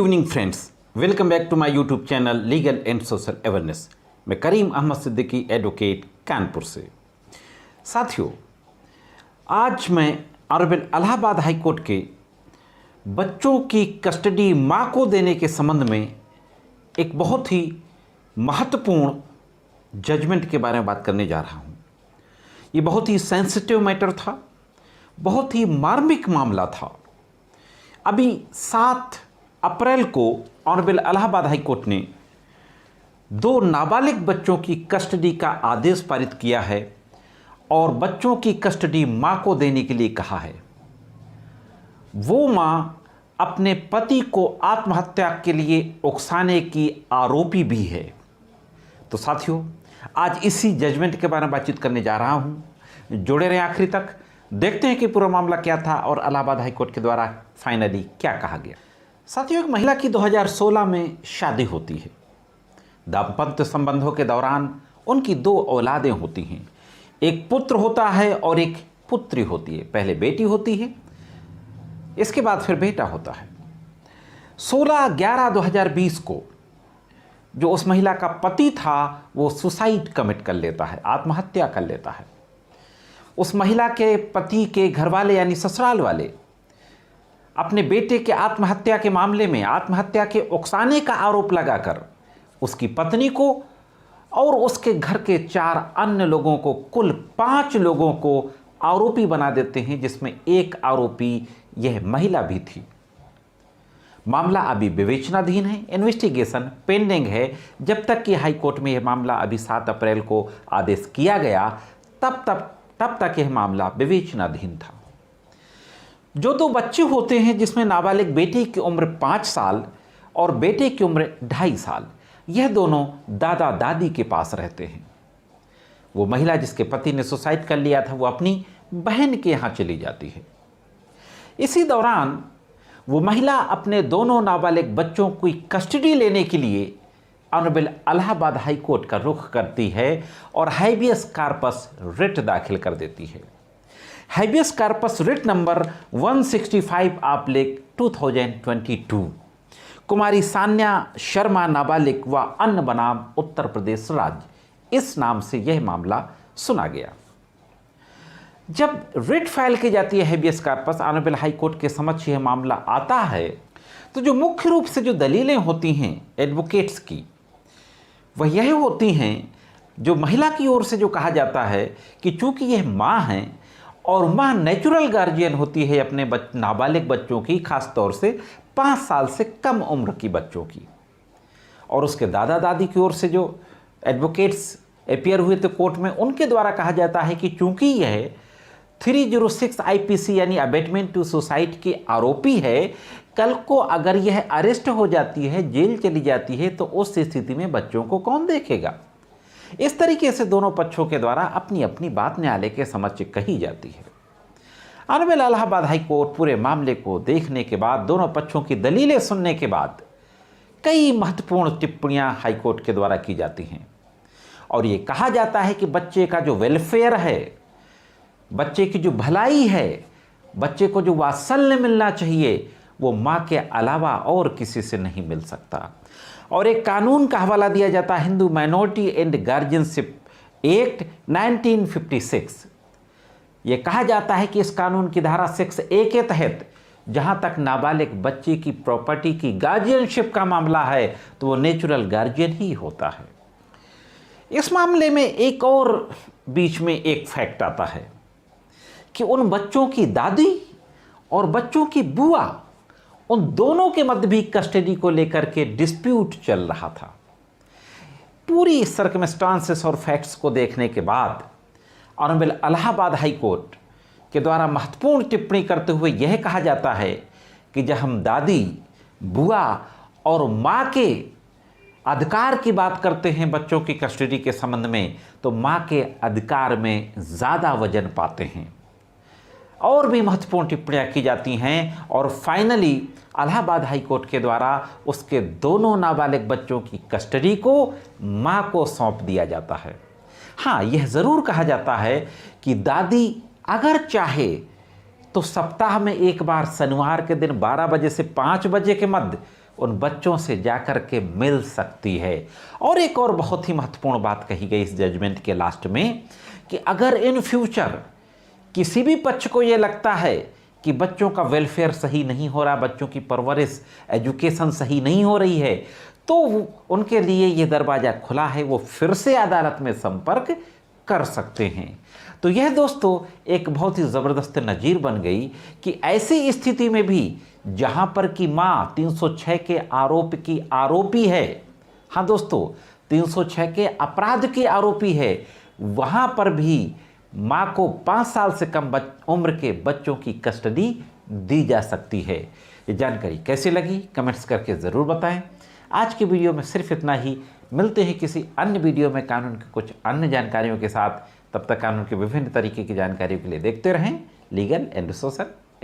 Evening friends, welcome back to my YouTube channel legal and social awareness. मैं Karim Ahmad Siddiqui, advocate, Kanpur से। साथियों, आज मैं ऑनरेबल इलाहाबाद हाई कोर्ट के बच्चों की कस्टडी मां को देने के संबंध में एक बहुत ही महत्वपूर्ण जजमेंट के बारे में बात करने जा रहा हूं। ये बहुत ही सेंसिटिव मैटर था, बहुत ही मार्मिक मामला था। अभी 7 अप्रैल को ऑनरेबल इलाहाबाद हाई कोर्ट ने 2 नाबालिग बच्चों की कस्टडी का आदेश पारित किया है और बच्चों की कस्टडी मां को देने के लिए कहा है। वो मां अपने पति को आत्महत्या के लिए उकसाने की आरोपी भी है। तो साथियों, आज इसी जजमेंट के बारे में बातचीत करने जा रहा हूं। जुड़े रहें आखिरी तक, देखते हैं कि पूरा मामला क्या था और इलाहाबाद हाई कोर्ट के द्वारा फाइनली क्या कहा गया। साथियों, एक महिला की 2016 में शादी होती है। दाम्पत्य संबंधों के दौरान उनकी 2 औलादें होती हैं। एक पुत्र होता है और एक पुत्री होती है। पहले बेटी होती है, इसके बाद फिर बेटा होता है। 16/11/2020 को जो उस महिला का पति था वो सुसाइड कमिट कर लेता है, आत्महत्या कर लेता है। उस महिला के पति के घरवाले यानी ससुराल वाले अपने बेटे के आत्महत्या के मामले में आत्महत्या के उकसाने का आरोप लगाकर उसकी पत्नी को और उसके घर के 4 अन्य लोगों को, कुल 5 लोगों को आरोपी बना देते हैं, जिसमें एक आरोपी यह महिला भी थी। मामला अभी विवेचनाधीन है, इन्वेस्टिगेशन पेंडिंग है। जब तक कि हाई कोर्ट में यह मामला अभी 7 अप्रैल को आदेश किया गया, तब तक यह मामला विवेचनाधीन था। जो 2 बच्चे होते हैं, जिसमें नाबालिग बेटी की उम्र 5 साल और बेटे की उम्र 2.5 साल, यह दोनों दादा दादी के पास रहते हैं। वो महिला जिसके पति ने सुसाइड कर लिया था वो अपनी बहन के यहाँ चली जाती है। इसी दौरान वो महिला अपने दोनों नाबालिग बच्चों की कस्टडी लेने के लिए ऑनरेबल इलाहाबाद हाई कोर्ट का रुख करती है और हैबियस कॉर्पस रिट दाखिल कर देती है। हैबियस कॉर्पस रिट नंबर 165/2022 कुमारी सान्या शर्मा नाबालिग व अन्य बनाम उत्तर प्रदेश राज्य, इस नाम से यह मामला सुना गया। जब रिट फाइल की जाती है habeas corpus, honourable high court के समक्ष यह मामला आता है, तो जो मुख्य रूप से जो दलीलें होती हैं एडवोकेट्स की, वह यह होती हैं जो महिला की ओर से जो कहा जाता है कि चूंकि यह माँ है और माँ नेचुरल गार्जियन होती है अपने नाबालिग बच्चों की, खास तौर से 5 साल से कम उम्र की बच्चों की, और उसके दादा दादी की ओर से जो एडवोकेट्स अपीयर हुए थे कोर्ट में, उनके द्वारा कहा जाता है कि चूंकि यह 306 आईपीसी यानी अबेटमेंट टू सुसाइड की आरोपी है, कल को अगर यह अरेस्ट हो जाती है, जेल चली जाती है, तो उस स्थिति में बच्चों को कौन देखेगा। इस तरीके से दोनों पक्षों के द्वारा अपनी अपनी बात न्यायालय के समक्ष कही जाती है। ऑनरेबल इलाहाबाद हाई कोर्ट पूरे मामले को देखने के बाद, दोनों पक्षों की दलीलें सुनने के बाद, कई महत्वपूर्ण टिप्पणियां हाई कोर्ट के द्वारा की जाती हैं और ये कहा जाता है कि बच्चे का जो वेलफेयर है, बच्चे की जो भलाई है, बच्चे को जो वात्सल्य मिलना चाहिए, वो माँ के अलावा और किसी से नहीं मिल सकता। और एक कानून का हवाला दिया जाता है, Hindu minority and guardianship act 1956। ये कहा जाता है कि इस कानून की धारा 6A के तहत जहां तक नाबालिग बच्चे की प्रॉपर्टी की गार्जियनशिप का मामला है, तो वो नेचुरल गार्जियन ही होता है। इस मामले में एक और बीच में एक फैक्ट आता है कि उन बच्चों की दादी और बच्चों की बुआ, उन दोनों के मध्य भी कस्टडी को लेकर के डिस्प्यूट चल रहा था। पूरी सर्कमस्टांसेस और फैक्ट्स को देखने के बाद ऑनरेबल इलाहाबाद हाई कोर्ट के द्वारा महत्वपूर्ण टिप्पणी करते हुए यह कहा जाता है कि जब हम दादी, बुआ और माँ के अधिकार की बात करते हैं बच्चों की कस्टडी के संबंध में, तो माँ के अधिकार में ज़्यादा वजन पाते हैं। और भी महत्वपूर्ण टिप्पणियां की जाती हैं और फाइनली इलाहाबाद हाई कोर्ट के द्वारा उसके दोनों नाबालिग बच्चों की कस्टडी को मां को सौंप दिया जाता है। हाँ, यह ज़रूर कहा जाता है कि दादी अगर चाहे तो सप्ताह में एक बार शनिवार के दिन 12 बजे से 5 बजे के मध्य उन बच्चों से जाकर के मिल सकती है। और एक और बहुत ही महत्वपूर्ण बात कही गई इस जजमेंट के लास्ट में कि अगर इन फ्यूचर किसी भी पक्ष को ये लगता है कि बच्चों का वेलफेयर सही नहीं हो रहा, बच्चों की परवरिश एजुकेशन सही नहीं हो रही है, तो उनके लिए ये दरवाज़ा खुला है, वो फिर से अदालत में संपर्क कर सकते हैं। तो यह दोस्तों एक बहुत ही ज़बरदस्त नज़ीर बन गई कि ऐसी स्थिति में भी जहां पर कि माँ 306 के आरोप की आरोपी है, हाँ दोस्तों 306 के अपराध की आरोपी है, वहां पर भी माँ को 5 साल से कम उम्र के बच्चों की कस्टडी दी जा सकती है। ये जानकारी कैसी लगी कमेंट्स करके ज़रूर बताएं। आज की वीडियो में सिर्फ इतना ही। मिलते हैं किसी अन्य वीडियो में कानून की कुछ अन्य जानकारियों के साथ। तब तक कानून के विभिन्न तरीके की जानकारियों के लिए देखते रहें लीगल एंड सोशल।